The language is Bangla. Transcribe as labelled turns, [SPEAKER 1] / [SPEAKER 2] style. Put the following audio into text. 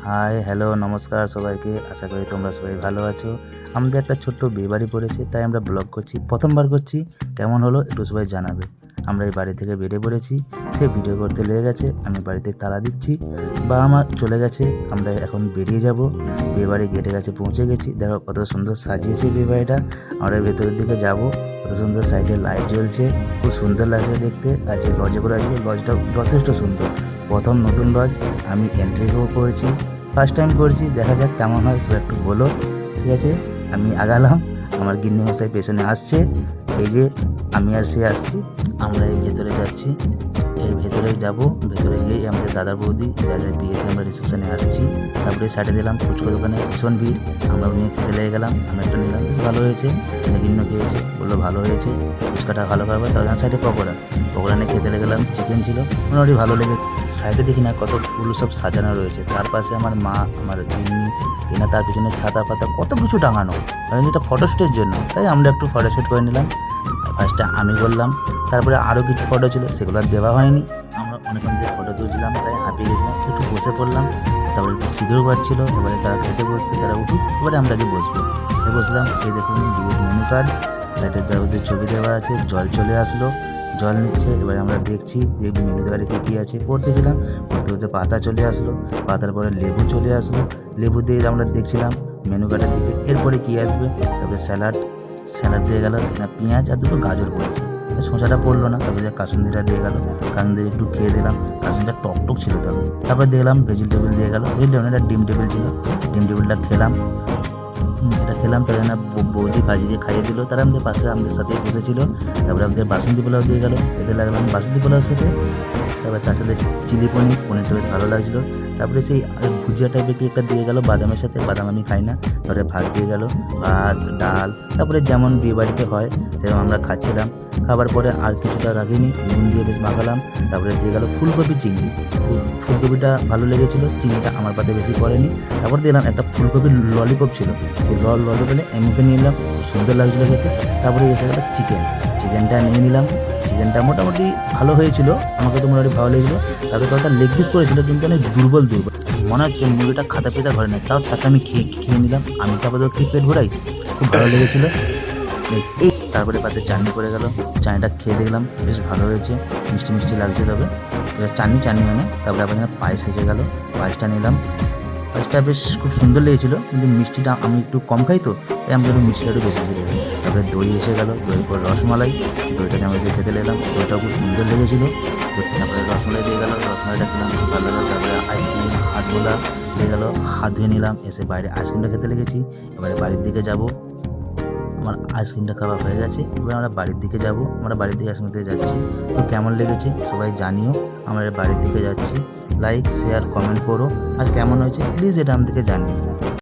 [SPEAKER 1] হাই, হ্যালো, নমস্কার সবাইকে। আশা করি তোমরা সবাই ভালো আছো। আমাদের একটা ছোট্ট বিয়েবাড়ি পড়েছে, তাই আমরা ব্লগ করছি। প্রথমবার করছি, কেমন হলো একটু সবাই জানাবে। আমরা এই বাড়ি থেকে বেরিয়ে পড়েছি, সে ভিডিও করতে লেগে গেছে, আমি বাড়িতে তালা দিচ্ছি। বাবা মা চলে গেছে, আমরা এখন বেরিয়ে যাব। বিয়েবাড়ি গেটের কাছে পৌঁছে গেছি, দেখো কত সুন্দর সাজিয়েছে বিয়েবাড়িটা। আমরা ভেতরের দিকে যাব, কত সুন্দর সাইডে লাইট জ্বলছে, খুব সুন্দর লাগছে দেখতে। আর যে লজে করে আসবে, লজটাও যথেষ্ট সুন্দর। প্রথম নতুন লজ, আমি এন্ট্রিও করেছি, ফার্স্ট টাইম করছি, দেখা যাক কেমন হয় সব একটু বলো। ঠিক আছে, আমি আগালাম, আমার গিন্নি মশাই পেছনে আসছে। এই যে আমি আর সে আসছি, আমরা এই ভেতরে যাচ্ছি, এর ভেতরে যাব। ভেতরে গিয়ে আমাদের দাদা বৌদি যাদের বিয়েতে আমরা রিসেপশনে আসছি। তারপরে সাইডে দিলাম ফুচকা দোকানে, ভীষণ ভিড়, আমরা নিয়ে খেতে লেগে গেলাম। আমি একটা নিলাম, বেশ ভালো হয়েছে। গিন্ন খেয়েছে, বললো ভালো হয়েছে, ফুচকাটা ভালো খাবে। তার সাইডে পকোড়া পকোড়া নিয়ে খেতে লেগে গেলাম, চিকেন ছিল, মোটামুটি ভালো লেগেছে। সাইডে দেখি না কত ফুল সব সাজানো রয়েছে, তার পাশে আমার মা, আমার গিন্নি, কিনা তার পিছনে ছাতা পাতা কত কিছু টাঙানো, কারণ এটা ফটোশ্যুটের জন্য, তাই আমরা একটু ফটোশ্যুট করে নিলাম। ফার্স্টে আমি বললাম, তারপরে আরও কিছু ফটো ছিল, সেগুলো আর দেওয়া হয়নি। আমরা অনেকক্ষণ দিয়ে ফটো তুলছিলাম, তাই হাঁপিয়ে গেছিলাম, একটু বসে পড়লাম। তারপরে একটু খিদেও পাচ্ছিলো, এবারে তারা খেতে বসছে, তারা উঠুক, এবারে আমরা গিয়ে বসবো। বসলাম, এই দেখুন বিয়ের মেনু কার্ড, সাইডের দেওয়াদের ছবি দেওয়া আছে, জল চলে আসলো, জল নিচ্ছে। এবারে আমরা দেখছি যে মেনু কার্ডে কী কী আছে, পড়তেছিলাম, পড়তে পড়তে পাতা চলে আসলো, পাতার পরে লেবু চলে আসলো, লেবু দিয়ে আমরা দেখছিলাম মেনু কার্ডের দিকে। এরপরে কী আসবে, তারপরে স্যালাড দিয়ে গেল, পেঁয়াজ আর দুটো গাজর পড়েছে, শসাটা পড়লো না। তারপরে কাসুন্দিটা দিয়ে গেল, কাসুন্দি একটু খেয়ে দিলাম, কাসুন্দিটা টক ছিল। তারপর দেখলাম ভেজিটেবল দিয়ে গেল, ভেজিটেবল একটা ডিম টেবিল ছিল, ডিম টেবিলটা খেলাম। এটা খেলাম, তাই না বৌদি ভাজিকে খাইয়ে দিল, তারা আমাদের পাশে আমাদের সাথেই বসেছিল। তারপরে আমাদের বাসন্তী পোলাও দিয়ে গেল, খেতে লাগলাম বাসন্তী পোলাওর সাথে। তারপরে তার সাথে চিলি পনিরটা বেশ ভালো লাগছিলো। তারপরে সেই ভুজিয়া টাইপের কি একটা দিয়ে গেল বাদামের সাথে, বাদাম আমি খাই না। তারপরে ভাত দিয়ে গেল, ভাত ডাল, তারপরে যেমন বিয়ে বাড়িতে হয় সেরকম আমরা খাচ্ছিলাম। খাবার পরে আর কিছুটা রাখিনি, নুন দিয়ে বেশ মাখালাম। তারপরে দিয়ে গেল ফুলকপি চিংড়ি, ফুলকপিটা ভালো লেগেছিলো, চিংড়িটা আমার পাতে বেশি পড়েনি। তারপর দিলাম একটা ফুলকপির ললিপপ ছিল, সেই ললিপপে এমুকে নিয়ে নিলাম, সুন্দর লাগছিলো খেতে। তারপরে এসে গেল চিকেনটা নিয়ে নিলাম। চিকেনটা মোটামুটি ভালো হয়েছিল, আমাকে তো মোটামুটি ভালো লেগেছিলো। তারপরে কয়েকটা লেগ পিস করেছিল, কিন্তু অনেক দুর্বল, মনে হচ্ছে মুরগিটা খাতা পেতা ঘরে নেই, তাও তাকে আমি খেয়ে নিলাম। আমি তারপরে তো খেয়ে পেট ভরাই, খুব ভালো লেগেছিলো। এই তারপরে পাতে চাটনি পড়ে গেল, চাটনিটা খেয়ে দেখলাম বেশ ভালো হয়েছে, মিষ্টি মিষ্টি লাগছে। তবে এবার চাটনি মানে তারপরে আবার পায়েস এসে গেল, পায়েসটা নিলাম। পায়েসটা বেশ খুব সুন্দর লেগেছিলো, কিন্তু মিষ্টিটা আমি একটু কম খাই, তো তাই আমাকে একটু মিষ্টিটা একটু বেশি দেবে। তারপরে দই এসে গেল, দই পর রসমালাই, দইটাকে আমরা দিয়ে খেতে নিলাম, দইটাও খুব সুন্দর লেগেছিলো। তারপরে রসমালাই দিয়ে গেল, রসমালাইটা খেলাম, ভালো লাগলো। তারপরে আইসক্রিম হাতগোলা দিয়ে গেল, হাত ধুয়ে নিলাম, এসে বাইরে আইসক্রিমটা খেতে লেগেছি। এবারে বাড়ির দিকে যাব, আমার আইসক্রিমটা খাওয়া হয়ে গেছে, এবার আমরা বাড়ির দিকে যাব। আমরা বাড়ির দিকে আইসক্রিম খেতে যাচ্ছি, তো কেমন লেগেছে সবাই জানিও। আমরা বাড়ির দিকে যাচ্ছি, লাইক শেয়ার কমেন্ট করো, আর কেমন হয়েছে প্লিজ এটা আমাদেরকে জানিও।